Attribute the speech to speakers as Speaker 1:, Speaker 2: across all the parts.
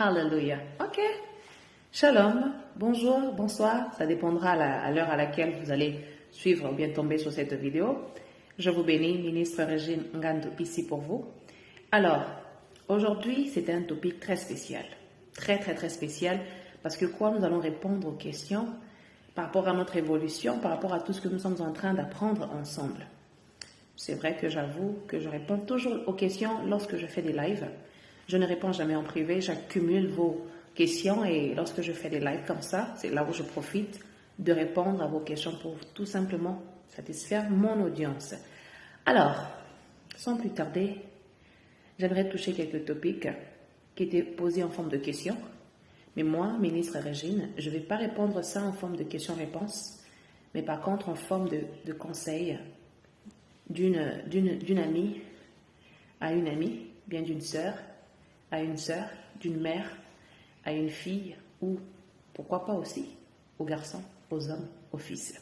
Speaker 1: Hallelujah. Ok. Shalom. Bonjour, bonsoir. Ça dépendra à l'heure à laquelle vous allez suivre ou bien tomber sur cette vidéo. Je vous bénis, ministre Régine Ngannou, ici pour vous. Alors, aujourd'hui, c'est un topic très spécial. Très spécial. Parce que nous allons répondre aux questions par rapport à notre évolution, par rapport à tout ce que nous sommes en train d'apprendre ensemble. C'est vrai que j'avoue que je réponds toujours aux questions lorsque je fais des lives. Je ne réponds jamais en privé, j'accumule vos questions et lorsque je fais des lives comme ça, c'est là où je profite de répondre à vos questions pour tout simplement satisfaire mon audience. Alors, sans plus tarder, j'aimerais toucher quelques topics qui étaient posés en forme de questions. Mais moi, ministre Régine, je ne vais pas répondre ça en forme de questions-réponses, mais par contre en forme de conseils d'une amie à une amie, bien d'une sœur à une sœur, d'une mère à une fille, ou pourquoi pas aussi aux garçons, aux hommes, aux fils.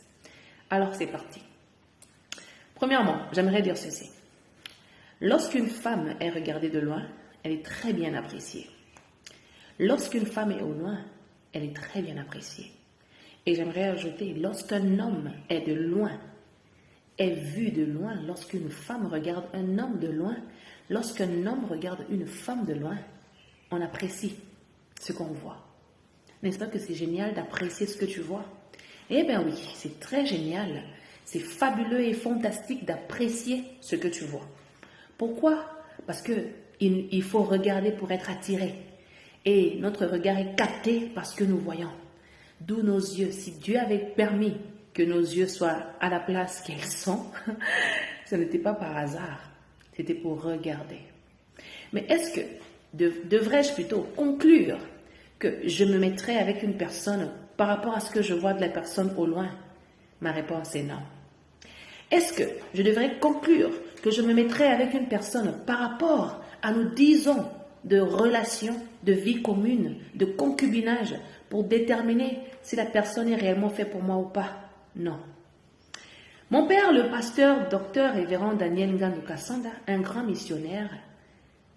Speaker 1: Alors c'est parti. Premièrement, j'aimerais dire ceci. Lorsqu'une femme est regardée de loin, elle est très bien appréciée. Lorsqu'une femme est au loin, elle est très bien appréciée. Et j'aimerais ajouter, lorsqu'un homme est de loin, est vu de loin, lorsqu'une femme regarde un homme de loin, lorsqu'un homme regarde une femme de loin, on apprécie ce qu'on voit. N'est-ce pas que c'est génial d'apprécier ce que tu vois? Eh bien oui, c'est très génial. C'est fabuleux et fantastique d'apprécier ce que tu vois. Pourquoi? Parce qu'il faut regarder pour être attiré. Et notre regard est capté par ce que nous voyons. D'où nos yeux. Si Dieu avait permis que nos yeux soient à la place qu'ils sont, ce n'était pas par hasard. C'était pour regarder. Mais est-ce que devrais-je plutôt conclure que je me mettrais avec une personne par rapport à ce que je vois de la personne au loin? Ma réponse est non. Est-ce que je devrais conclure que je me mettrais avec une personne par rapport à nos 10 ans de relation, de vie commune, de concubinage, pour déterminer si la personne est réellement faite pour moi ou pas? Non. Mon père, le pasteur, docteur, révérend Daniel Ngannou Kasonda, un grand missionnaire,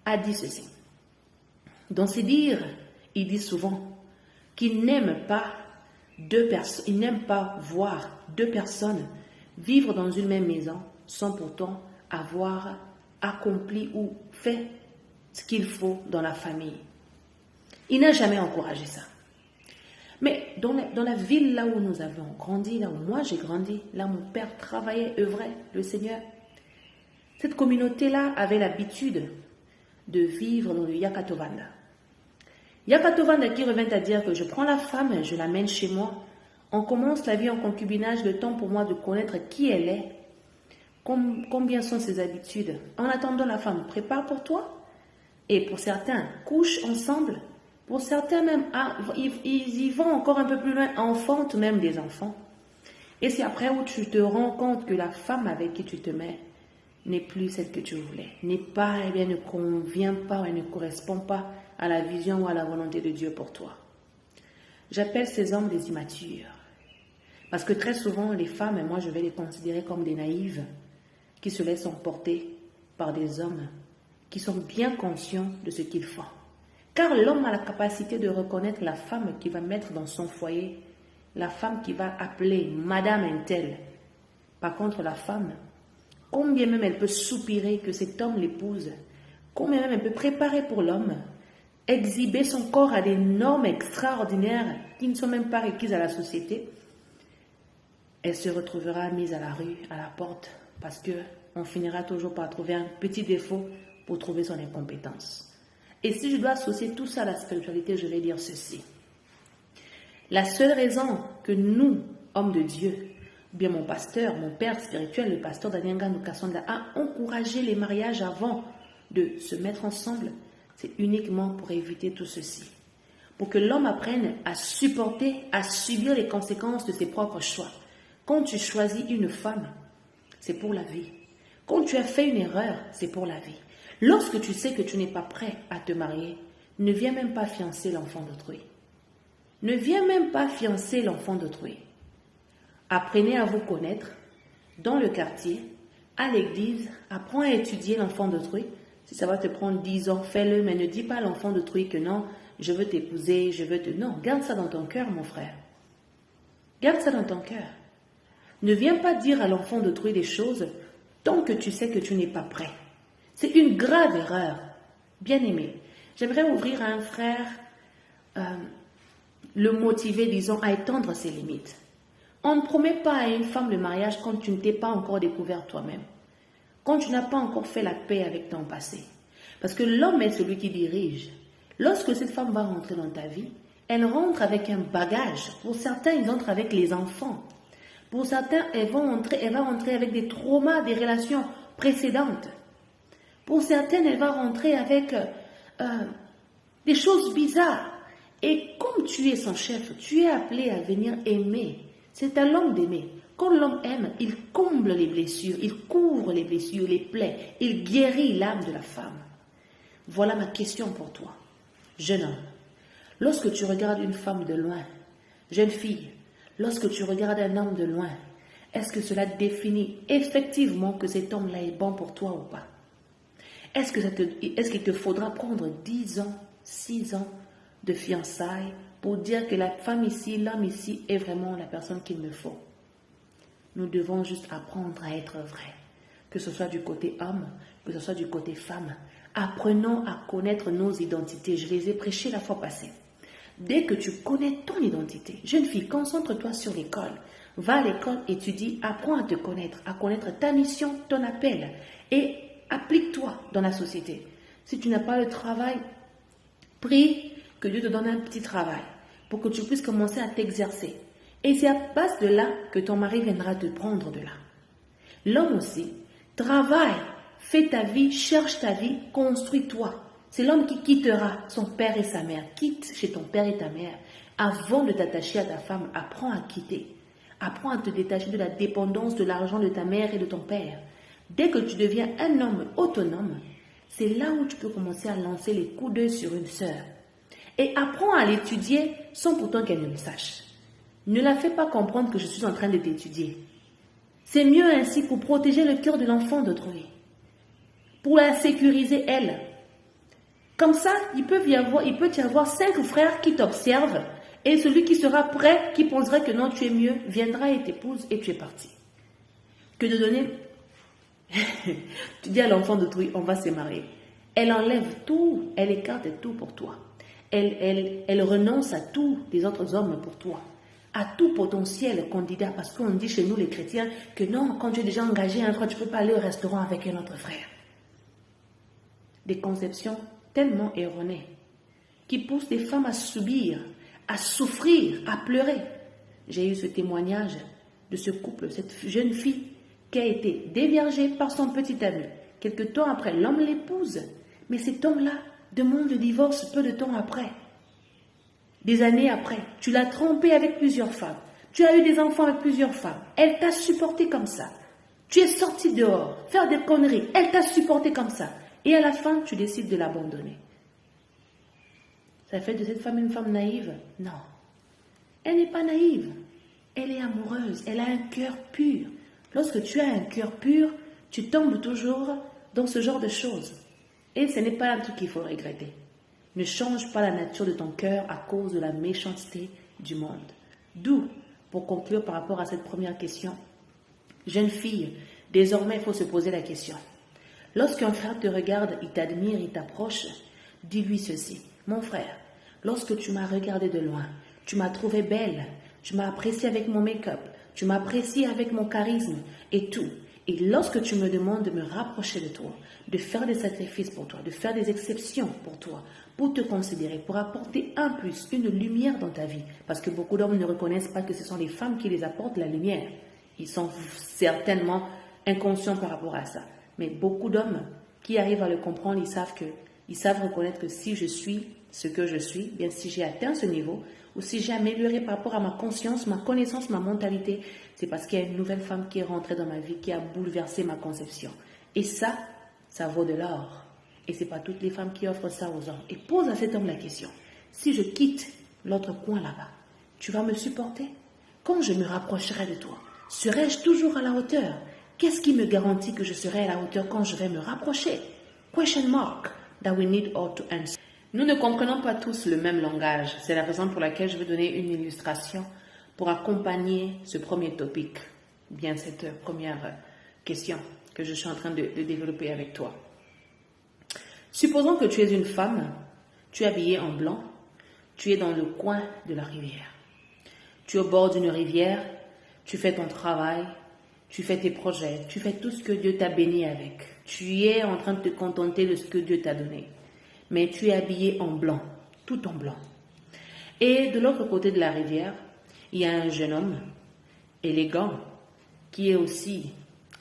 Speaker 1: a dit ceci. Dans ses dires, il dit souvent qu'il n'aime pas il n'aime pas voir 2 personnes vivre dans une même maison sans pourtant avoir accompli ou fait ce qu'il faut dans la famille. Il n'a jamais encouragé ça. Mais dans la ville là où nous avons grandi, là où moi j'ai grandi, là où mon père travaillait, œuvrait, le Seigneur, cette communauté-là avait l'habitude de vivre dans le Yakatovanda. Yakatovanda qui revient à dire que je prends la femme, je l'amène chez moi, on commence la vie en concubinage, le temps pour moi de connaître qui elle est, combien sont ses habitudes. En attendant, la femme prépare pour toi, et pour certains, couchent ensemble. Pour certains même, ils y vont encore un peu plus loin, enfantent même des enfants. Et c'est après où tu te rends compte que la femme avec qui tu te mets n'est plus celle que tu voulais, n'est pas, ne convient pas, elle ne correspond pas à la vision ou à la volonté de Dieu pour toi. J'appelle ces hommes des immatures. Parce que très souvent, les femmes, et moi je vais les considérer comme des naïves, qui se laissent emporter par des hommes qui sont bien conscients de ce qu'ils font. Car l'homme a la capacité de reconnaître la femme qui va mettre dans son foyer, la femme qui va appeler Madame Intel. Par contre, la femme, combien même elle peut soupirer que cet homme l'épouse, combien même elle peut préparer pour l'homme, exhiber son corps à des normes extraordinaires qui ne sont même pas requises à la société, elle se retrouvera mise à la rue, à la porte, parce qu'on finira toujours par trouver un petit défaut pour trouver son incompétence. Et si je dois associer tout ça à la spiritualité, je vais dire ceci. La seule raison que nous, hommes de Dieu, bien mon pasteur, mon père spirituel, le pasteur Daniel Ngannou Kasonda, a encouragé les mariages avant de se mettre ensemble, c'est uniquement pour éviter tout ceci. Pour que l'homme apprenne à supporter, à subir les conséquences de ses propres choix. Quand tu choisis une femme, c'est pour la vie. Quand tu as fait une erreur, c'est pour la vie. Lorsque tu sais que tu n'es pas prêt à te marier, ne viens même pas fiancer l'enfant d'autrui. Ne viens même pas fiancer l'enfant d'autrui. Apprenez à vous connaître dans le quartier, à l'église, apprends à étudier l'enfant d'autrui. Si ça va te prendre 10 ans, fais-le, mais ne dis pas à l'enfant d'autrui que non, je veux t'épouser, je veux te... Non, garde ça dans ton cœur, mon frère. Garde ça dans ton cœur. Ne viens pas dire à l'enfant d'autrui des choses tant que tu sais que tu n'es pas prêt. C'est une grave erreur. Bien-aimé, j'aimerais ouvrir à un frère, le motiver, disons, à étendre ses limites. On ne promet pas à une femme le mariage quand tu ne t'es pas encore découvert toi-même. Quand tu n'as pas encore fait la paix avec ton passé. Parce que l'homme est celui qui dirige. Lorsque cette femme va rentrer dans ta vie, elle rentre avec un bagage. Pour certains, ils entrent avec les enfants. Pour certains, elle va rentrer avec des traumas, des relations précédentes. Pour certaines, elle va rentrer avec des choses bizarres. Et comme tu es son chef, tu es appelé à venir aimer. C'est à l'homme d'aimer. Quand l'homme aime, il comble les blessures, il couvre les blessures, les plaies, il guérit l'âme de la femme. Voilà ma question pour toi, jeune homme. Lorsque tu regardes une femme de loin, jeune fille, lorsque tu regardes un homme de loin, est-ce que cela définit effectivement que cet homme-là est bon pour toi ou pas? Est-ce qu'il te faudra prendre 10 ans, 6 ans de fiançailles pour dire que la femme ici, l'homme ici est vraiment la personne qu'il me faut? Nous devons juste apprendre à être vrais, que ce soit du côté homme, que ce soit du côté femme. Apprenons à connaître nos identités. Je les ai prêchées la fois passée. Dès que tu connais ton identité, jeune fille, concentre-toi sur l'école. Va à l'école, étudie, apprends à te connaître, à connaître ta mission, ton appel et applique-toi dans la société. Si tu n'as pas le travail, prie que Dieu te donne un petit travail pour que tu puisses commencer à t'exercer. Et c'est à base de là que ton mari viendra te prendre de là. L'homme aussi, travaille, fais ta vie, cherche ta vie, construis-toi. C'est l'homme qui quittera son père et sa mère. Quitte chez ton père et ta mère. Avant de t'attacher à ta femme, apprends à quitter. Apprends à te détacher de la dépendance de l'argent de ta mère et de ton père. Dès que tu deviens un homme autonome, c'est là où tu peux commencer à lancer les coups d'œil sur une sœur. Et apprends à l'étudier sans pourtant qu'elle ne le sache. Ne la fais pas comprendre que je suis en train de t'étudier. C'est mieux ainsi pour protéger le cœur de l'enfant d'autrui. Pour la sécuriser, elle. Comme ça, il peut y avoir 5 frères qui t'observent et celui qui sera prêt, qui pensera que non, tu es mieux, viendra et t'épouse et tu es parti. Que de donner... Tu dis à l'enfant d'autrui, on va se marier. Elle enlève tout, elle écarte tout pour toi. Elle renonce à tous les autres hommes pour toi. À tout potentiel candidat, parce qu'on dit chez nous les chrétiens que non, quand tu es déjà engagé un frère, tu ne peux pas aller au restaurant avec un autre frère. Des conceptions tellement erronées qui poussent les femmes à subir, à souffrir, à pleurer. J'ai eu ce témoignage de ce couple, cette jeune fille qui a été déviergée par son petit ami. Quelque temps après, l'homme l'épouse, mais cet homme-là demande le divorce peu de temps après. Des années après, tu l'as trompé avec plusieurs femmes. Tu as eu des enfants avec plusieurs femmes. Elle t'a supporté comme ça. Tu es sorti dehors, faire des conneries. Elle t'a supporté comme ça. Et à la fin, tu décides de l'abandonner. Ça fait de cette femme une femme naïve? Non. Elle n'est pas naïve. Elle est amoureuse. Elle a un cœur pur. Lorsque tu as un cœur pur, tu tombes toujours dans ce genre de choses. Et ce n'est pas un truc qu'il faut regretter. Ne change pas la nature de ton cœur à cause de la méchanceté du monde. D'où, pour conclure par rapport à cette première question, jeune fille, désormais il faut se poser la question. Lorsqu'un frère te regarde, il t'admire, il t'approche, dis-lui ceci. Mon frère, lorsque tu m'as regardé de loin, tu m'as trouvé belle, tu m'as apprécié avec mon make-up, tu m'as apprécié avec mon charisme et tout. Et lorsque tu me demandes de me rapprocher de toi, de faire des sacrifices pour toi, de faire des exceptions pour toi, pour te considérer, pour apporter un plus, une lumière dans ta vie, parce que beaucoup d'hommes ne reconnaissent pas que ce sont les femmes qui les apportent la lumière. Ils sont certainement inconscients par rapport à ça. Mais beaucoup d'hommes qui arrivent à le comprendre, ils savent reconnaître que si je suis ce que je suis, bien si j'ai atteint ce niveau, ou si j'ai amélioré par rapport à ma conscience, ma connaissance, ma mentalité, c'est parce qu'il y a une nouvelle femme qui est rentrée dans ma vie, qui a bouleversé ma conception. Et ça vaut de l'or. Et ce n'est pas toutes les femmes qui offrent ça aux hommes. Et pose à cet homme la question, si je quitte l'autre coin là-bas, tu vas me supporter? Quand je me rapprocherai de toi, serai-je toujours à la hauteur? Qu'est-ce qui me garantit que je serai à la hauteur quand je vais me rapprocher? Question mark that we need all to answer. Nous ne comprenons pas tous le même langage. C'est la raison pour laquelle je vais donner une illustration pour accompagner ce premier topic, bien cette première question que je suis en train de développer avec toi. Supposons que tu es une femme, tu es habillée en blanc, tu es dans le coin de la rivière. Tu es au bord d'une rivière, tu fais ton travail, tu fais tes projets, tu fais tout ce que Dieu t'a béni avec. Tu es en train de te contenter de ce que Dieu t'a donné. Mais tu es habillé en blanc, tout en blanc. Et de l'autre côté de la rivière, il y a un jeune homme élégant qui est aussi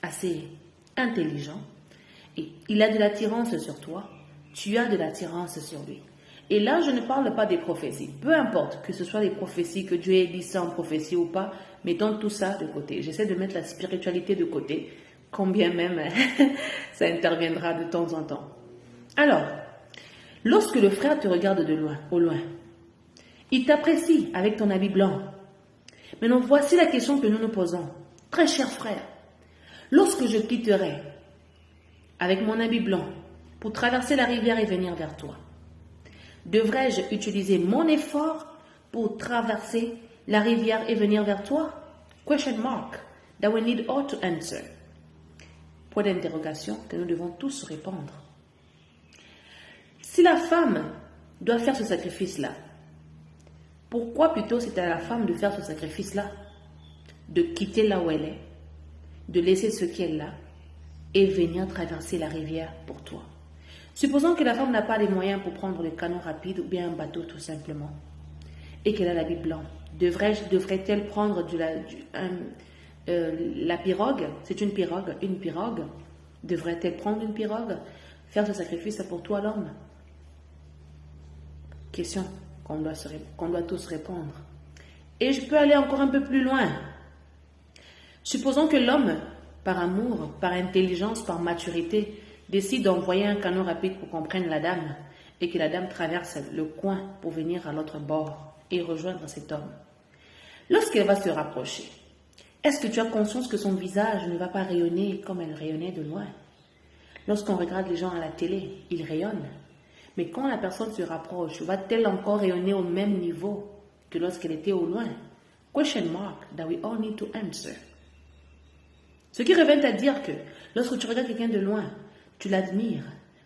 Speaker 1: assez intelligent. Et il a de l'attirance sur toi, tu as de l'attirance sur lui. Et là, je ne parle pas des prophéties. Peu importe que ce soit des prophéties, que Dieu ait dit ça en prophétie ou pas, mettons tout ça de côté. J'essaie de mettre la spiritualité de côté, combien même ça interviendra de temps en temps. Alors, lorsque le frère te regarde de loin, au loin, il t'apprécie avec ton habit blanc. Maintenant, voici la question que nous nous posons. Très cher frère, lorsque je quitterai avec mon habit blanc pour traverser la rivière et venir vers toi, devrais-je utiliser mon effort pour traverser la rivière et venir vers toi? Question mark that we need all to answer. Point d'interrogation que nous devons tous répondre. Si la femme doit faire ce sacrifice-là, pourquoi plutôt c'est à la femme de faire ce sacrifice-là? De quitter là où elle est, de laisser ce qu'elle a et venir traverser la rivière pour toi. Supposons que la femme n'a pas les moyens pour prendre le canot rapide ou bien un bateau tout simplement et qu'elle a l'habit blanc. Devrait-elle prendre la pirogue? C'est une pirogue. Devrait-elle prendre une pirogue? Faire ce sacrifice pour toi l'homme? Question qu'on doit tous répondre. Et je peux aller encore un peu plus loin. Supposons que l'homme, par amour, par intelligence, par maturité, décide d'envoyer un canot rapide pour qu'on prenne la dame et que la dame traverse le coin pour venir à l'autre bord et rejoindre cet homme. Lorsqu'elle va se rapprocher, est-ce que tu as conscience que son visage ne va pas rayonner comme elle rayonnait de loin? Lorsqu'on regarde les gens à la télé, ils rayonnent. Mais quand la personne se rapproche, va-t-elle encore rayonner au même niveau que lorsqu'elle était au loin? Question mark that we all need to answer. Ce qui revient à dire que lorsque tu regardes quelqu'un de loin, tu l'admires,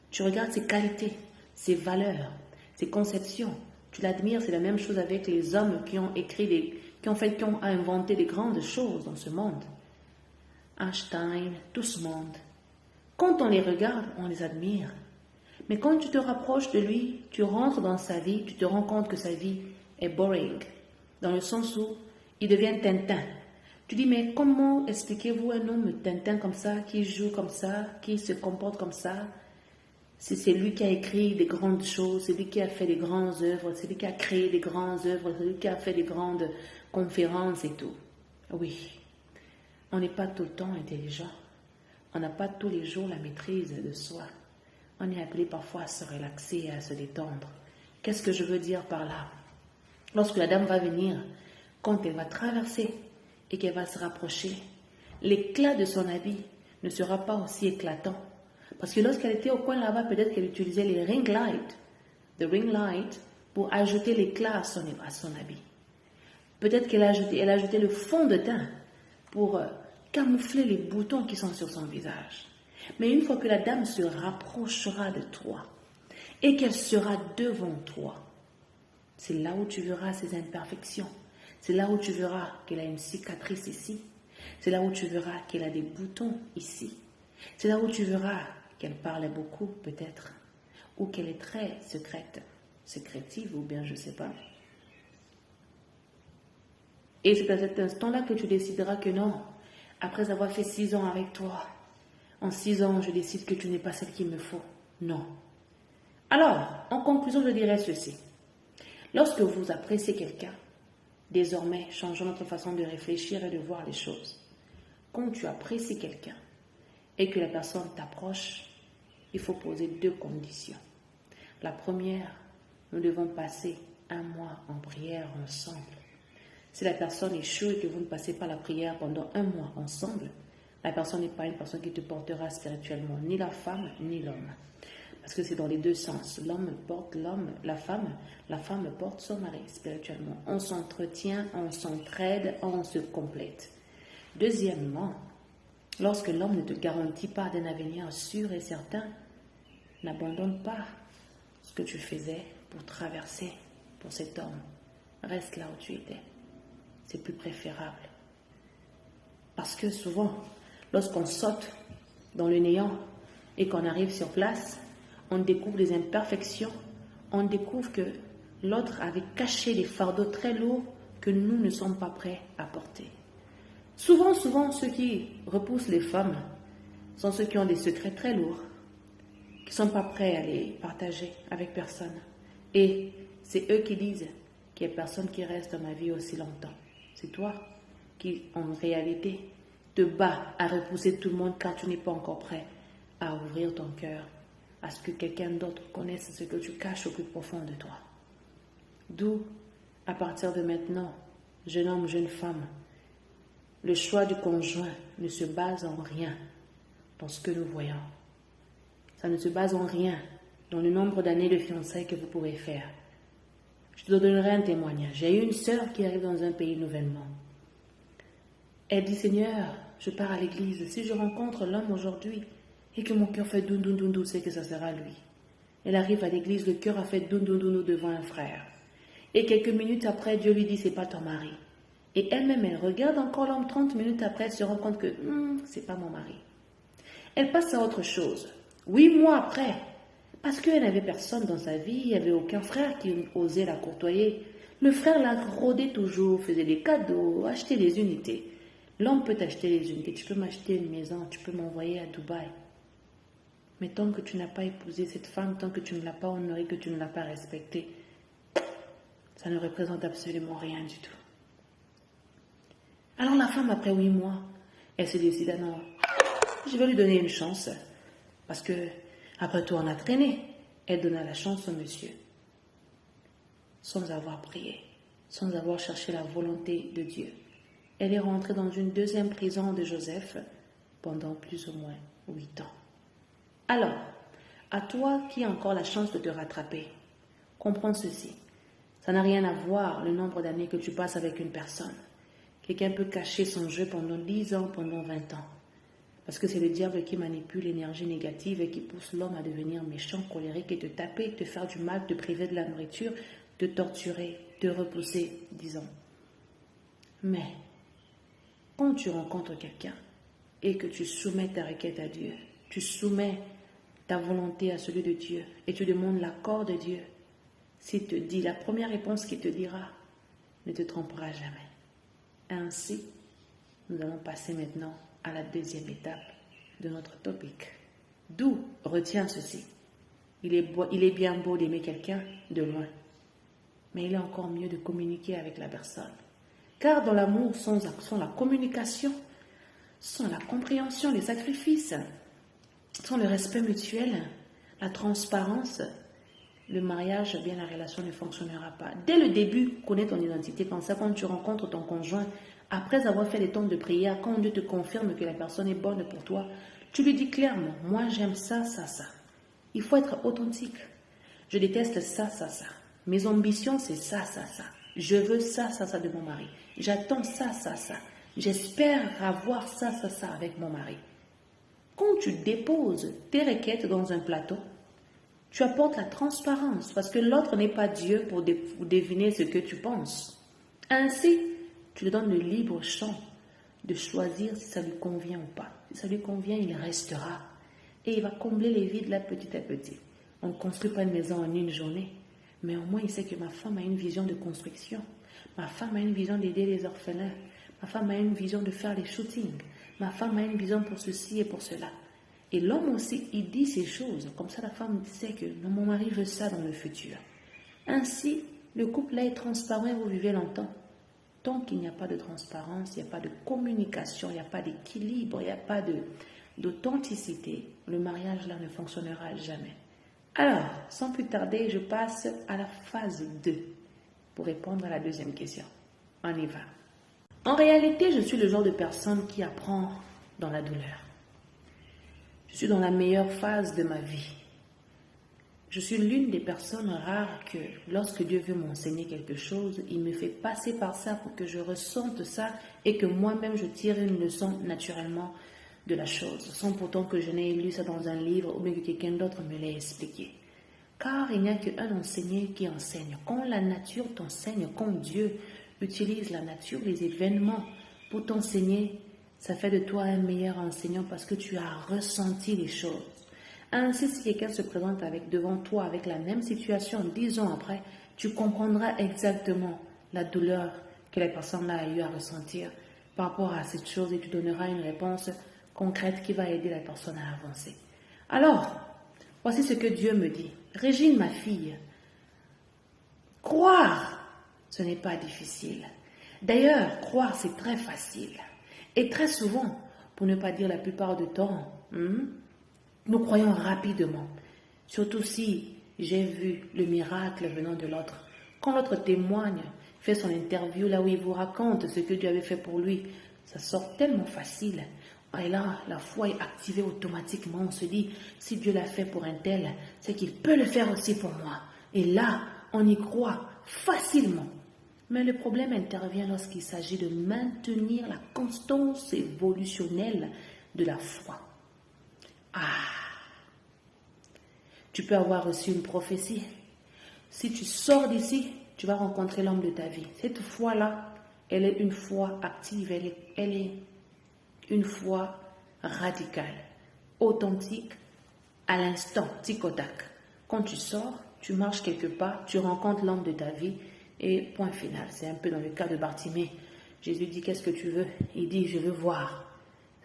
Speaker 1: tu regardes ses qualités, ses valeurs, ses conceptions. Tu l'admires, c'est la même chose avec les hommes qui ont qui ont inventé des grandes choses dans ce monde. Einstein, tout ce monde. Quand on les regarde, on les admire. Mais quand tu te rapproches de lui, tu rentres dans sa vie, tu te rends compte que sa vie est boring. Dans le sens où il devient Tintin. Tu dis, mais comment expliquez-vous un homme Tintin comme ça, qui joue comme ça, qui se comporte comme ça? C'est lui qui a écrit des grandes choses, c'est lui qui a fait des grandes œuvres, c'est lui qui a créé des grandes œuvres, c'est lui qui a fait des grandes conférences et tout. Oui, on n'est pas tout le temps intelligent. On n'a pas tous les jours la maîtrise de soi. On est appelé parfois à se relaxer et à se détendre. Qu'est-ce que je veux dire par là? Lorsque la dame va venir, quand elle va traverser et qu'elle va se rapprocher, l'éclat de son habit ne sera pas aussi éclatant. Parce que lorsqu'elle était au coin là-bas, peut-être qu'elle utilisait les ring light, pour ajouter l'éclat à son habit. Peut-être qu'elle a ajouté le fond de teint pour camoufler les boutons qui sont sur son visage. Mais une fois que la dame se rapprochera de toi et qu'elle sera devant toi, c'est là où tu verras ses imperfections. C'est là où tu verras qu'elle a une cicatrice ici. C'est là où tu verras qu'elle a des boutons ici. C'est là où tu verras qu'elle parle beaucoup peut-être, ou qu'elle est très sécrétive, ou bien je ne sais pas. Et c'est à cet instant-là que tu décideras que non, après avoir fait 6 ans avec toi, en 6 ans, je décide que tu n'es pas celle qu'il me faut. Non. Alors, en conclusion, je dirais ceci. Lorsque vous appréciez quelqu'un, désormais, changeons notre façon de réfléchir et de voir les choses. Quand tu apprécies quelqu'un et que la personne t'approche, il faut poser 2 conditions. La première, nous devons passer 1 mois en prière ensemble. Si la personne échoue et que vous ne passez pas la prière pendant 1 mois ensemble, la personne n'est pas une personne qui te portera spirituellement, ni la femme, ni l'homme. Parce que c'est dans les deux sens. L'homme porte l'homme, la femme porte son mari spirituellement. On s'entretient, on s'entraide, on se complète. Deuxièmement, lorsque l'homme ne te garantit pas d'un avenir sûr et certain, n'abandonne pas ce que tu faisais pour traverser pour cet homme. Reste là où tu étais. C'est plus préférable. Parce que souvent, lorsqu'on saute dans le néant et qu'on arrive sur place, on découvre des imperfections, on découvre que l'autre avait caché des fardeaux très lourds que nous ne sommes pas prêts à porter. Souvent, ceux qui repoussent les femmes sont ceux qui ont des secrets très lourds, qui ne sont pas prêts à les partager avec personne. Et c'est eux qui disent qu'il n'y a personne qui reste dans ma vie aussi longtemps. C'est toi qui, en réalité, te bats à repousser tout le monde car tu n'es pas encore prêt à ouvrir ton cœur à ce que quelqu'un d'autre connaisse ce que tu caches au plus profond de toi. D'où, à partir de maintenant, jeune homme, jeune femme, le choix du conjoint ne se base en rien dans ce que nous voyons. Ça ne se base en rien dans le nombre d'années de fiançailles que vous pouvez faire. Je te donnerai un témoignage. J'ai eu une sœur qui arrive dans un pays nouvellement. Elle dit, Seigneur, je pars à l'église. Si je rencontre l'homme aujourd'hui et que mon cœur fait doun doun doun doun, c'est que ça sera lui. Elle arrive à l'église, le cœur a fait doun doun doun devant un frère. Et quelques minutes après, Dieu lui dit, c'est pas ton mari. Et elle-même, elle regarde encore l'homme 30 minutes après, elle se rend compte que c'est pas mon mari. Elle passe à autre chose. 8 mois après, parce qu'elle n'avait personne dans sa vie, il n'y avait aucun frère qui osait la courtoyer. Le frère la rôdait toujours, faisait des cadeaux, achetait des unités. L'homme peut t'acheter des unités, tu peux m'acheter une maison, tu peux m'envoyer à Dubaï. Mais tant que tu n'as pas épousé cette femme, tant que tu ne l'as pas honorée, que tu ne l'as pas respectée, ça ne représente absolument rien du tout. Alors la femme, après 8 mois, elle se décide, ah non, je vais lui donner une chance. Parce que, après tout, on a traîné. Elle donna la chance au monsieur. Sans avoir prié, sans avoir cherché la volonté de Dieu. Elle est rentrée dans une deuxième prison de Joseph pendant plus ou moins 8 ans. Alors, à toi qui as encore la chance de te rattraper, comprends ceci. Ça n'a rien à voir le nombre d'années que tu passes avec une personne. Quelqu'un peut cacher son jeu pendant 10 ans, pendant 20 ans. Parce que c'est le diable qui manipule l'énergie négative et qui pousse l'homme à devenir méchant, colérique et te taper, te faire du mal, te priver de la nourriture, te torturer, te repousser, disons. Mais, quand tu rencontres quelqu'un et que tu soumets ta requête à Dieu, tu soumets ta volonté à celui de Dieu et tu demandes l'accord de Dieu, s'il te dit, la première réponse qu'il te dira ne te trompera jamais. Ainsi, nous allons passer maintenant à la deuxième étape de notre topic. D'où retiens ceci. Il est bien beau d'aimer quelqu'un de loin, mais il est encore mieux de communiquer avec la personne. Car dans l'amour, sans la communication, sans la compréhension, les sacrifices, sans le respect mutuel, la transparence, le mariage, bien la relation ne fonctionnera pas. Dès le début, connais ton identité. Comme ça, quand tu rencontres ton conjoint, après avoir fait les temps de prière, quand Dieu te confirme que la personne est bonne pour toi, tu lui dis clairement, moi j'aime ça, ça, ça. Il faut être authentique. Je déteste ça, ça, ça. Mes ambitions, c'est ça, ça, ça. Je veux ça, ça, ça de mon mari. J'attends ça, ça, ça. J'espère avoir ça, ça, ça avec mon mari. Quand tu déposes tes requêtes dans un plateau, tu apportes la transparence parce que l'autre n'est pas Dieu pour deviner ce que tu penses. Ainsi, tu lui donnes le libre champ de choisir si ça lui convient ou pas. Si ça lui convient, il restera. Et il va combler les vides là petit à petit. On ne construit pas une maison en une journée, mais au moins il sait que ma femme a une vision de construction. Ma femme a une vision d'aider les orphelins. Ma femme a une vision de faire les shootings. Ma femme a une vision pour ceci et pour cela. Et l'homme aussi, il dit ces choses. Comme ça, la femme sait que mon mari veut ça dans le futur. Ainsi, le couple là est transparent et vous vivez longtemps. Tant qu'il n'y a pas de transparence, il n'y a pas de communication, il n'y a pas d'équilibre, il n'y a pas d'authenticité, le mariage là ne fonctionnera jamais. Alors, sans plus tarder, je passe à la phase 2 pour répondre à la deuxième question. On y va. En réalité, je suis le genre de personne qui apprend dans la douleur. Je suis dans la meilleure phase de ma vie. Je suis l'une des personnes rares que lorsque Dieu veut m'enseigner quelque chose, il me fait passer par ça pour que je ressente ça et que moi-même je tire une leçon naturellement de la chose, sans pourtant que je n'ai lu ça dans un livre ou bien que quelqu'un d'autre me l'ait expliqué. Car il n'y a qu'un enseignant qui enseigne. Quand la nature t'enseigne, quand Dieu utilise la nature, les événements pour t'enseigner, ça fait de toi un meilleur enseignant parce que tu as ressenti les choses. Ainsi, si quelqu'un se présente devant toi avec la même situation 10 ans après, tu comprendras exactement la douleur que la personne a eu à ressentir par rapport à cette chose et tu donneras une réponse concrète qui va aider la personne à avancer. Alors, voici ce que Dieu me dit. Régine, ma fille, croire, ce n'est pas difficile. D'ailleurs, croire, c'est très facile. Et très souvent, pour ne pas dire la plupart du temps, nous croyons rapidement. Surtout si j'ai vu le miracle venant de l'autre. Quand l'autre témoigne, fait son interview là où il vous raconte ce que Dieu avait fait pour lui, ça sort tellement facile. Et là, la foi est activée automatiquement. On se dit, si Dieu l'a fait pour un tel, c'est qu'il peut le faire aussi pour moi. Et là, on y croit facilement. Mais le problème intervient lorsqu'il s'agit de maintenir la constance évolutionnelle de la foi. Tu peux avoir reçu une prophétie. Si tu sors d'ici, tu vas rencontrer l'homme de ta vie. Cette foi-là, elle est une foi active, elle est une foi radicale, authentique, à l'instant, tic au tac. Quand tu sors, tu marches quelque part, tu rencontres l'homme de ta vie et point final. C'est un peu dans le cas de Bartimée. Jésus dit, qu'est-ce que tu veux? Il dit, je veux voir.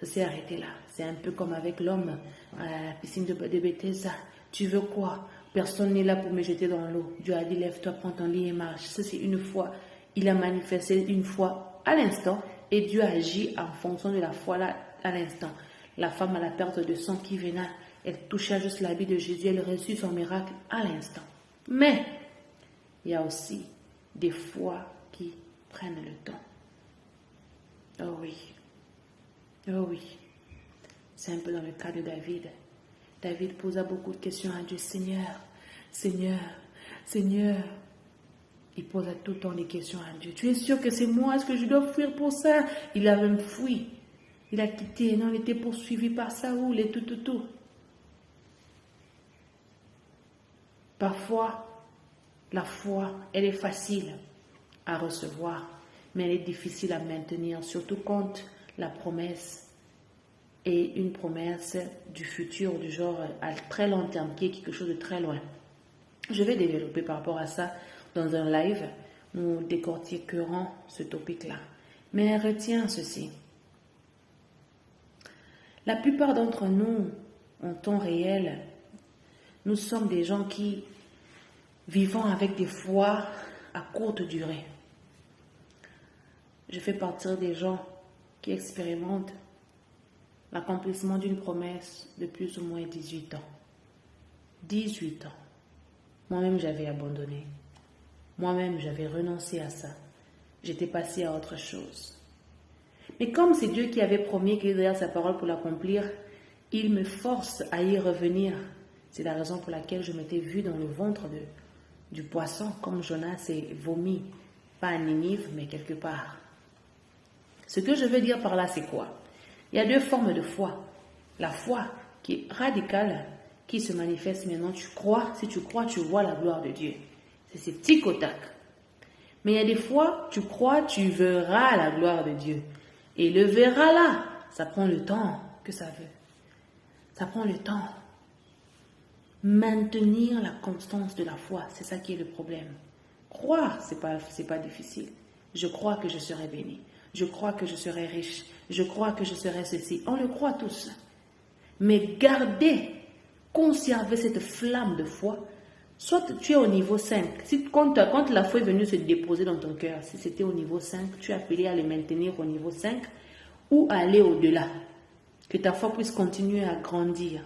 Speaker 1: Ça s'est arrêté là. C'est un peu comme avec l'homme à la piscine de Bethesda. Tu veux quoi? Personne n'est là pour me jeter dans l'eau. Dieu a dit, lève-toi, prends ton lit et marche. Ça, c'est une foi. Il a manifesté une foi à l'instant et Dieu agit en fonction de la foi là à l'instant. La femme à la perte de sang qui venait, elle toucha juste l'habit de Jésus, elle reçut son miracle à l'instant. Mais il y a aussi des fois qui prennent le temps. Oh oui. Oh oui. C'est un peu dans le cas de David. David posa beaucoup de questions à Dieu. Seigneur, Seigneur, Seigneur. Il posa tout le temps des questions à Dieu. Tu es sûr que c'est moi? Est-ce que je dois fuir pour ça? Il a même fui. Il a quitté. Non, il était poursuivi par Saoul et tout. Parfois, la foi, elle est facile à recevoir, mais elle est difficile à maintenir, surtout quand la promesse est une promesse du futur, du genre à très long terme, qui est quelque chose de très loin. Je vais développer par rapport à ça dans un live. Nous décortiquerons ce topic-là. Mais retiens ceci. La plupart d'entre nous, en temps réel, nous sommes des gens qui vivons avec des foi à courte durée. Je fais partie des gens qui expérimentent l'accomplissement d'une promesse de plus ou moins 18 ans. 18 ans. Moi-même, j'avais abandonné. Moi-même, j'avais renoncé à ça. J'étais passée à autre chose. Mais comme c'est Dieu qui avait promis qu'il est derrière sa parole pour l'accomplir, il me force à y revenir. C'est la raison pour laquelle je m'étais vue dans le ventre du poisson, comme Jonas s'est vomi, pas à Ninive, mais quelque part. Ce que je veux dire par là, c'est quoi? Il y a deux formes de foi. La foi qui est radicale, qui se manifeste maintenant. Tu crois, si tu crois, tu vois la gloire de Dieu. C'est tic au tac. Mais il y a des fois, tu crois, tu verras la gloire de Dieu. Et le verra là, ça prend le temps que ça veut. Ça prend le temps. Maintenir la constance de la foi, c'est ça qui est le problème. Croire, c'est pas difficile. Je crois que je serai béni. Je crois que je serai riche. Je crois que je serai ceci. On le croit tous. Mais garder, conserver cette flamme de foi, soit tu es au niveau 5. Quand la foi est venue se déposer dans ton cœur, si c'était au niveau 5, tu es appelé à le maintenir au niveau 5 ou à aller au-delà. Que ta foi puisse continuer à grandir.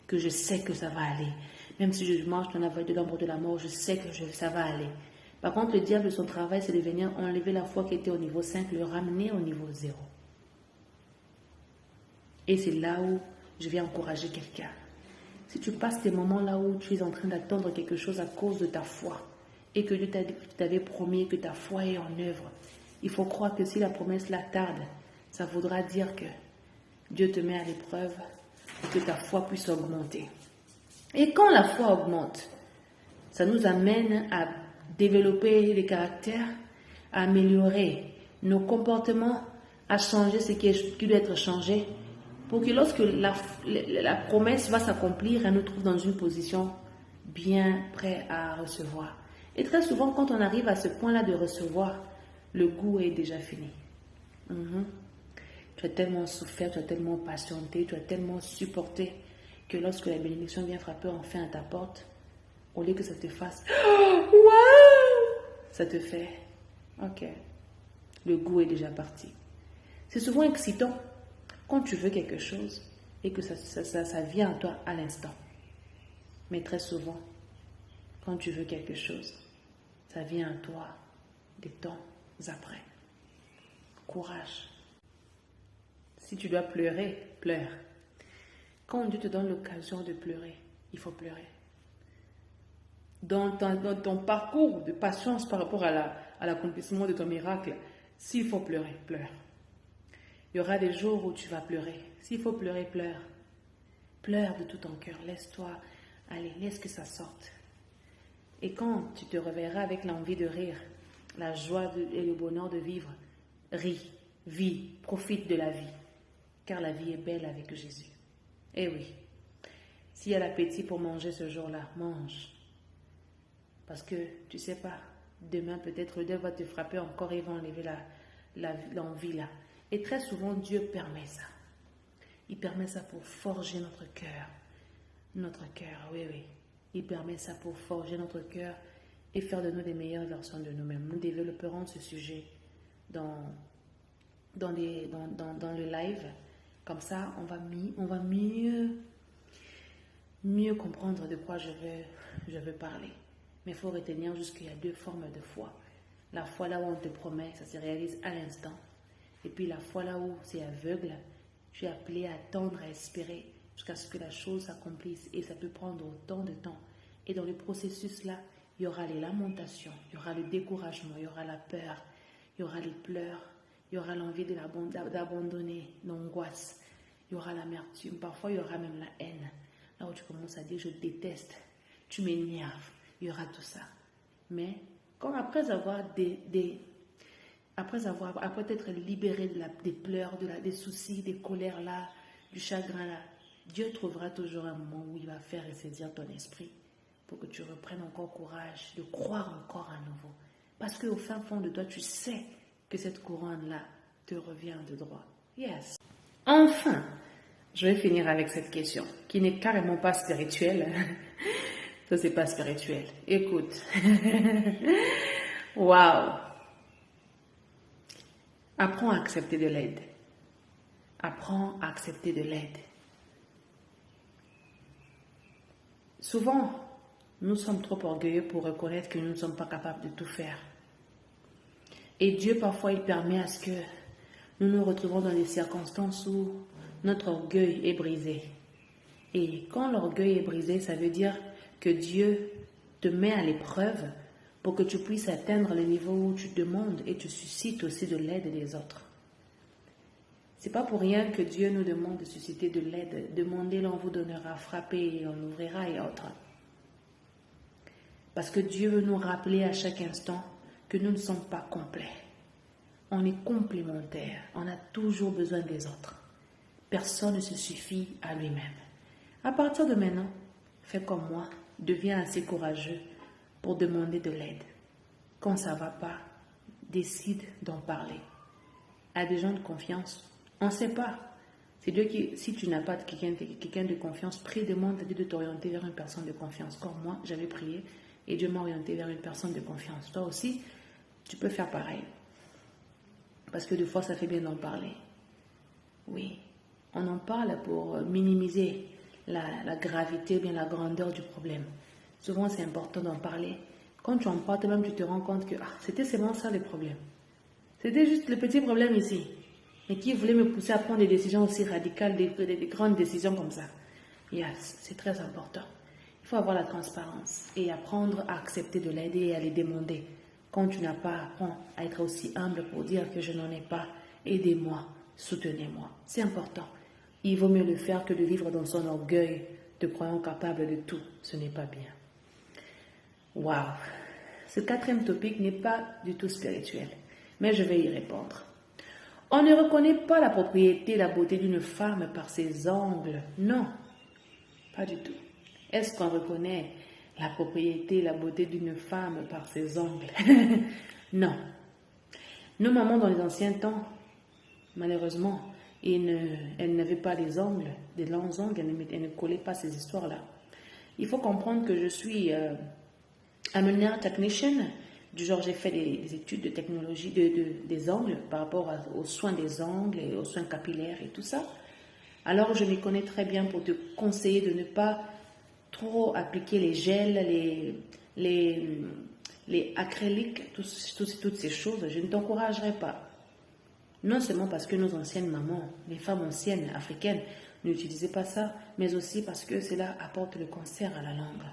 Speaker 1: Que je sais que ça va aller. Même si je marche dans la vallée de l'ombre de la mort, je sais que ça va aller. Par contre, le diable, son travail, c'est de venir enlever la foi qui était au niveau 5, le ramener au niveau 0. Et c'est là où je vais encourager quelqu'un. Si tu passes des moments là où tu es en train d'attendre quelque chose à cause de ta foi et que Dieu t'avait promis que ta foi est en œuvre, il faut croire que si la promesse là tarde, ça voudra dire que Dieu te met à l'épreuve pour que ta foi puisse augmenter. Et quand la foi augmente, ça nous amène à développer les caractères, à améliorer nos comportements, à changer ce qui doit être changé, pour que lorsque la promesse va s'accomplir, elle nous trouve dans une position bien prête à recevoir. Et très souvent, quand on arrive à ce point-là de recevoir, le goût est déjà fini. Tu as tellement souffert, tu as tellement patienté, tu as tellement supporté que lorsque la bénédiction vient frapper enfin à ta porte, au lieu que ça te fasse wow, ça te fait ok, le goût est déjà parti. C'est souvent excitant quand tu veux quelque chose et que ça vient à toi à l'instant. Mais très souvent, quand tu veux quelque chose, ça vient à toi des temps après. Courage. Si tu dois pleurer, pleure. Quand Dieu te donne l'occasion de pleurer, il faut pleurer. Dans ton parcours de patience par rapport à l'accomplissement de ton miracle, s'il faut pleurer, pleure. Il y aura des jours où tu vas pleurer. S'il faut pleurer, pleure. Pleure de tout ton cœur. Laisse-toi aller, laisse que ça sorte. Et quand tu te réveilleras avec l'envie de rire, la joie et le bonheur de vivre, ris, vis, profite de la vie. Car la vie est belle avec Jésus. Eh oui, s'il y a l'appétit pour manger ce jour-là, mange. Parce que, tu sais pas, demain peut-être le diable va te frapper encore et va enlever l'envie là. Et très souvent, Dieu permet ça. Il permet ça pour forger notre cœur. Notre cœur, oui. Il permet ça pour forger notre cœur et faire de nous des meilleures versions de nous-mêmes. Nous développerons ce sujet dans le live. Comme ça, on va mieux comprendre de quoi je veux parler. Mais il faut retenir juste qu'il y a deux formes de foi. La foi là où on te promet, ça se réalise à l'instant. Et puis la foi là où c'est aveugle, tu es appelé à attendre, à espérer jusqu'à ce que la chose s'accomplisse. Et ça peut prendre autant de temps. Et dans le processus là, il y aura les lamentations, il y aura le découragement, il y aura la peur, il y aura les pleurs, il y aura l'envie d'abandonner, l'angoisse, il y aura l'amertume, parfois il y aura même la haine. Là où tu commences à dire je déteste, tu m'énerves, il y aura tout ça. Mais quand après être libéré des pleurs, des soucis, des colères là, du chagrin là, Dieu trouvera toujours un moment où il va faire ressaisir ton esprit pour que tu reprennes encore courage de croire encore à nouveau. Parce qu'au fin fond de toi, tu sais que cette couronne-là te revient de droit. Yes. Enfin, je vais finir avec cette question qui n'est carrément pas spirituelle. Ça, c'est pas spirituel. Écoute. Waouh. Apprends à accepter de l'aide. Apprends à accepter de l'aide. Souvent, nous sommes trop orgueilleux pour reconnaître que nous ne sommes pas capables de tout faire. Et Dieu, parfois, il permet à ce que nous nous retrouvons dans des circonstances où notre orgueil est brisé. Et quand l'orgueil est brisé, ça veut dire que Dieu te met à l'épreuve pour que tu puisses atteindre le niveau où tu demandes et tu suscites aussi de l'aide des autres. C'est pas pour rien que Dieu nous demande de susciter de l'aide. Demandez, l'on vous donnera, frappez et on ouvrira et autres. Parce que Dieu veut nous rappeler à chaque instant que nous ne sommes pas complets. On est complémentaires. On a toujours besoin des autres. Personne ne se suffit à lui-même. À partir de maintenant, fais comme moi. Deviens assez courageux pour demander de l'aide. Quand ça ne va pas, décide d'en parler. À des gens de confiance, on ne sait pas. C'est Dieu qui, si tu n'as pas quelqu'un de confiance, prie, demande à Dieu de t'orienter vers une personne de confiance. Comme moi, j'avais prié et Dieu m'a orienté vers une personne de confiance. Toi aussi, tu peux faire pareil. Parce que des fois, ça fait bien d'en parler. Oui, on en parle pour minimiser la gravité, bien la grandeur du problème. Souvent, c'est important d'en parler. Quand tu en parles, toi-même, tu te rends compte que c'était seulement ça le problème. C'était juste le petit problème ici. Et qui voulait me pousser à prendre des décisions aussi radicales, des grandes décisions comme ça. Yes, c'est très important. Il faut avoir la transparence et apprendre à accepter de l'aider et à les demander. Quand tu n'as pas, apprends à être aussi humble pour dire que je n'en ai pas. Aidez-moi, soutenez-moi. C'est important. Il vaut mieux le faire que de vivre dans son orgueil, te croyant capable de tout. Ce n'est pas bien. Waouh! Ce quatrième topic n'est pas du tout spirituel, mais je vais y répondre. On ne reconnaît pas la propriété et la beauté d'une femme par ses ongles. Non, pas du tout. Est-ce qu'on reconnaît la propriété et la beauté d'une femme par ses ongles? Non. Nos mamans dans les anciens temps, malheureusement, elles n'avaient pas des ongles, des longs ongles, elles ne collaient pas ces histoires-là. Il faut comprendre que je suis I'm a nail technician, du genre j'ai fait des études de technologie des ongles par rapport aux soins des ongles et aux soins capillaires et tout ça. Alors je m'y connais très bien pour te conseiller de ne pas trop appliquer les gels, les acryliques, toutes ces choses. Je ne t'encouragerai pas. Non seulement parce que nos anciennes mamans, les femmes anciennes africaines, n'utilisaient pas ça, mais aussi parce que cela apporte le cancer à la langue.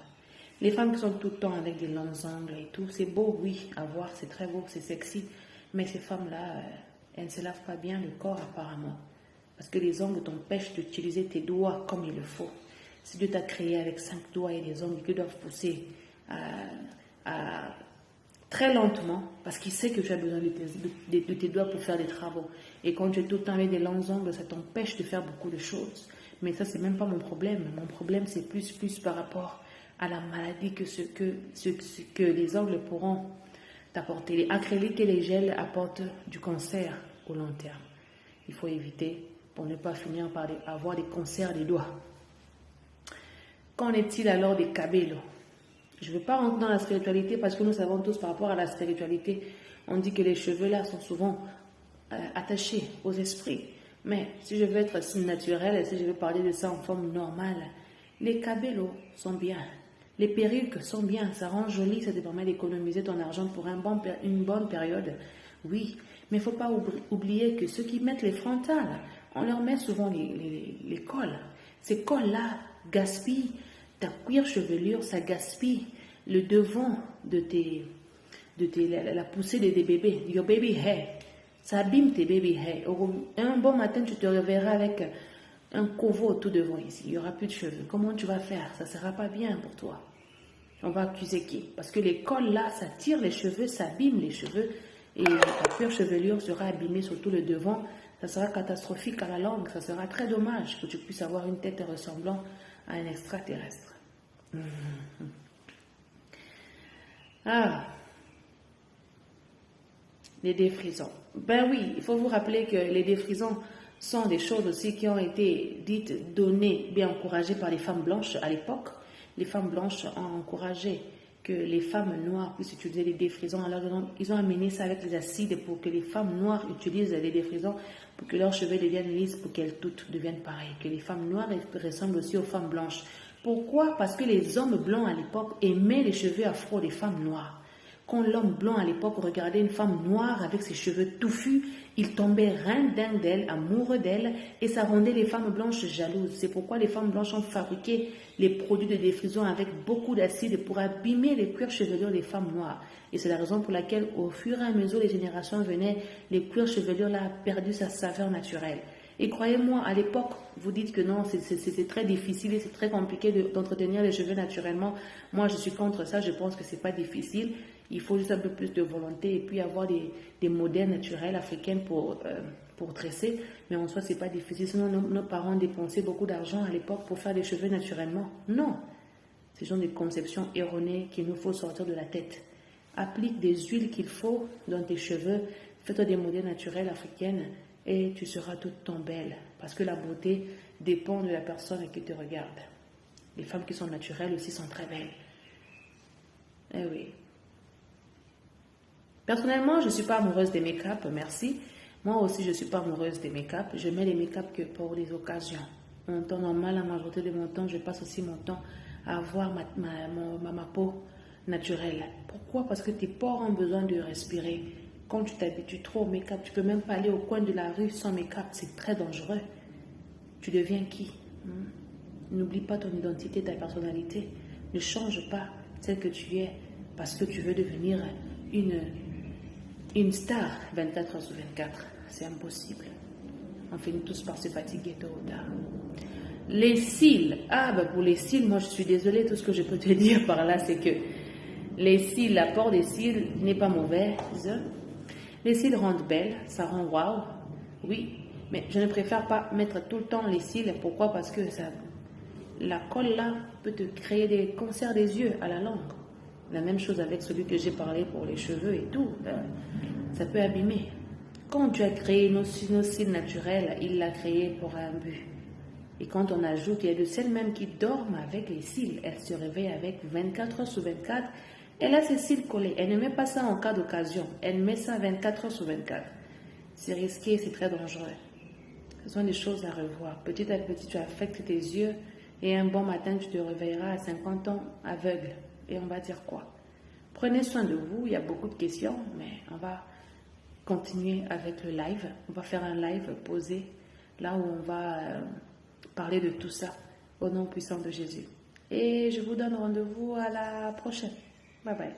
Speaker 1: Les femmes qui sont tout le temps avec des longs ongles et tout, c'est beau, oui, à voir, c'est très beau, c'est sexy. Mais ces femmes-là, elles ne se lavent pas bien le corps apparemment. Parce que les ongles t'empêchent d'utiliser tes doigts comme il le faut. Si Dieu t'a créé avec 5 doigts et des ongles qui doivent pousser très lentement, parce qu'il sait que tu as besoin de tes doigts pour faire des travaux. Et quand tu es tout le temps avec des longs ongles, ça t'empêche de faire beaucoup de choses. Mais ça, c'est même pas mon problème. Mon problème, c'est plus par rapport à la maladie que ce que les ongles pourront t'apporter. Les acryliques et les gels apportent du cancer au long terme. Il faut éviter pour ne pas finir par avoir des cancers des doigts. Qu'en est-il alors des cabellos? Je ne veux pas rentrer dans la spiritualité parce que nous savons tous par rapport à la spiritualité, on dit que les cheveux là sont souvent attachés aux esprits. Mais si je veux être naturelle et si je veux parler de ça en forme normale, les cabellos sont bien. Les perruques sont bien, ça rend joli, ça te permet d'économiser ton argent pour une bonne période. Oui, mais il ne faut pas oublier que ceux qui mettent les frontales, on leur met souvent les cols. Ces cols-là gaspillent ta cuir chevelure, ça gaspille le devant de la poussée des bébés, your baby hair. Ça abîme tes baby hair. Un bon matin, tu te réveilleras avec un covo tout devant ici. Il n'y aura plus de cheveux. Comment tu vas faire? Ça ne sera pas bien pour toi. On va accuser qui? Parce que les cols là, ça tire les cheveux, ça abîme les cheveux. Et ta cuir chevelure sera abîmée, surtout le devant. Ça sera catastrophique à la langue. Ça sera très dommage que tu puisses avoir une tête ressemblant à un extraterrestre. Ah, les défrisons. Ben oui, il faut vous rappeler que les défrisons sont des choses aussi qui ont été dites, données, bien encouragées par les femmes blanches à l'époque. Les femmes blanches ont encouragé que les femmes noires puissent utiliser les défrisons. Alors ils ont amené ça avec les acides pour que les femmes noires utilisent les défrisons pour que leurs cheveux deviennent lisses, pour qu'elles toutes deviennent pareilles. Que les femmes noires ressemblent aussi aux femmes blanches. Pourquoi? Parce que les hommes blancs à l'époque aimaient les cheveux afro des femmes noires. Quand l'homme blanc à l'époque regardait une femme noire avec ses cheveux touffus, il tombait rince-dingue d'elle, amoureux d'elle, et ça rendait les femmes blanches jalouses. C'est pourquoi les femmes blanches ont fabriqué les produits de défrisons avec beaucoup d'acide pour abîmer les cuirs chevelures des femmes noires. Et c'est la raison pour laquelle, au fur et à mesure les générations venaient, les cuirs chevelures là ont perdu sa saveur naturelle. Et croyez-moi, à l'époque, vous dites que non, c'est très difficile et c'est très compliqué d'entretenir les cheveux naturellement. Moi, je suis contre ça, je pense que c'est pas difficile. Il faut juste un peu plus de volonté et puis avoir des modèles naturels africains pour tresser. Mais en soi, c'est pas difficile. Sinon, nos parents dépensaient beaucoup d'argent à l'époque pour faire des cheveux naturellement. Non. Ce sont des conceptions erronées qu'il nous faut sortir de la tête. Applique des huiles qu'il faut dans tes cheveux. Fais-toi des modèles naturels africains et tu seras toute belle. Parce que la beauté dépend de la personne qui te regarde. Les femmes qui sont naturelles aussi sont très belles. Eh oui. Personnellement, je ne suis pas amoureuse des make-up, merci. Moi aussi, je ne suis pas amoureuse des make-up. Je mets les make-up que pour les occasions. En temps normal, la majorité de mon temps, je passe aussi mon temps à avoir ma peau naturelle. Pourquoi? Parce que tes pores ont besoin de respirer. Quand tu t'habitues trop au make-up, tu ne peux même pas aller au coin de la rue sans make-up. C'est très dangereux. Tu deviens qui? N'oublie pas ton identité, ta personnalité. Ne change pas celle que tu es parce que tu veux devenir une star 24 heures sur 24. C'est impossible. On finit tous par se fatiguer tôt ou tard. Les cils. Pour les cils, moi je suis désolée, tout ce que je peux te dire par là, c'est que les cils, l'apport des cils n'est pas mauvaise. Les cils rendent belle, ça rend waouh. Oui, mais je ne préfère pas mettre tout le temps les cils. Pourquoi? Parce que la colle là peut te créer des cancers des yeux à la langue. La même chose avec celui que j'ai parlé pour les cheveux et tout. Ça peut abîmer. Quand Dieu a créé nos cils naturels, il l'a créé pour un but. Et quand on ajoute, il y a de celles même qui dorment avec les cils. Elles se réveillent avec 24 heures sur 24. Elle a ses cils collés. Elle ne met pas ça en cas d'occasion. Elle met ça 24 heures sur 24. C'est risqué, c'est très dangereux. Ce sont des choses à revoir. Petit à petit, tu affectes tes yeux et un bon matin, tu te réveilleras à 50 ans aveugle. Et on va dire quoi? Prenez soin de vous. Il y a beaucoup de questions, mais on va continuer avec le live. On va faire un live posé là où on va parler de tout ça au nom puissant de Jésus. Et je vous donne rendez-vous à la prochaine. Bye bye.